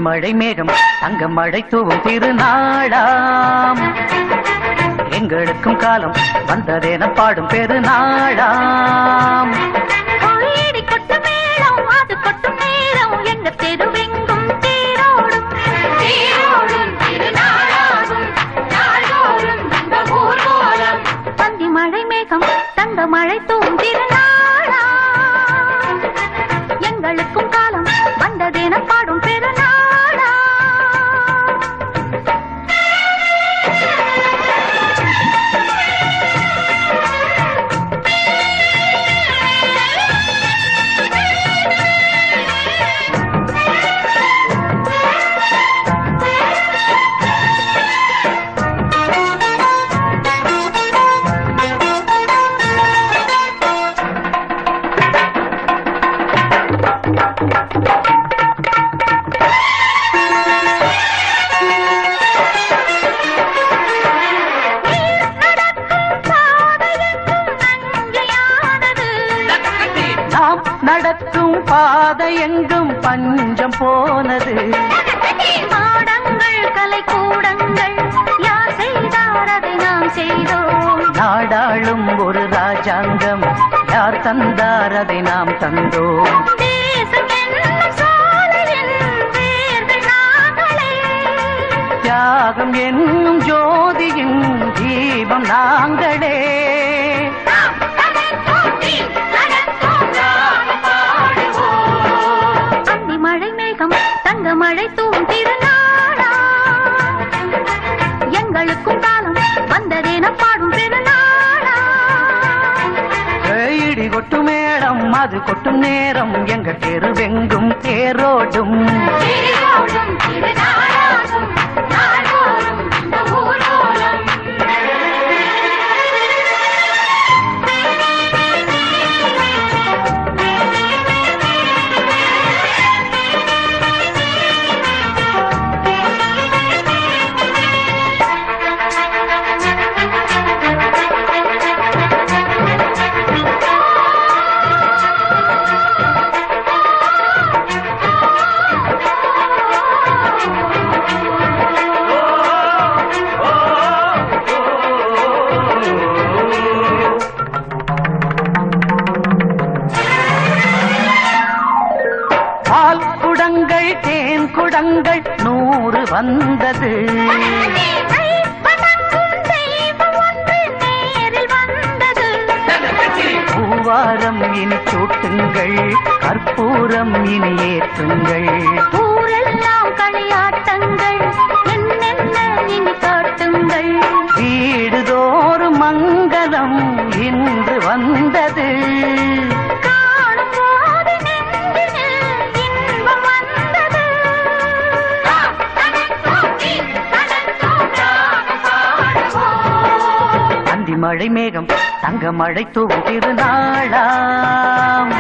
மழை மேகம் தங்க மழை தூவும் திருநாளாம். எங்களுக்கும் காலம் வந்ததென பாடும் பெருநாளாம். கொட்டு மேளம் அது கொட்டும் நேரம் எங்க தெருவெங்கும் தேரோடும் தேரோடும் திருநாளாகும் நாள்தோறும் இந்த ஊர்வலம். பந்தி மழை மேகம் தங்க மழை தூவும் திருநாளாம். எங்களுக்கும் காலம் வந்ததென பாடும் பெருநாளாம். நடக்கும் பாதை எங்கும் பஞ்சம் போனது. மாடங்கள் கலை கூடங்கள் யார் செய்தார் அதை நாம் செய்தோம். நாடாளும் ஒரு ராஜாங்கம் யார் தந்தார் அதை நாம் தந்தோம். தேசம் என்னும் சோலையின் வேர்கள் நாங்களே. தியாகம் என்னும் ஜோதியின் தீபம் நாங்களே. தங்க மழை தூவும் திருநாளாம். எங்களுக்கும் காலம் வந்ததென பாடும் பெருநாளாம். இடி கொட்டும் மேளம் அது கொட்டும் நேரம் எங்க தெருவெங்கும் தேரோடும் தேரோடும் திருநாளாகும் நாள்தோறும் இந்த ஊர்வலம். பால் குடங்கள் தேன் குடங்கள் 100 வந்தது. பூவாரம் இனி சூட்டுங்கள் கற்பூரம் இனி ஏற்றுங்கள். ஊரெல்லாம் களியாட்டங்கள் என்னென்ன இனி காட்டுங்கள். வீடுதோறும் மங்களம் இன்று வந்தது. மழை மேகம் தங்க மழை தூவும் திருநாளாம்.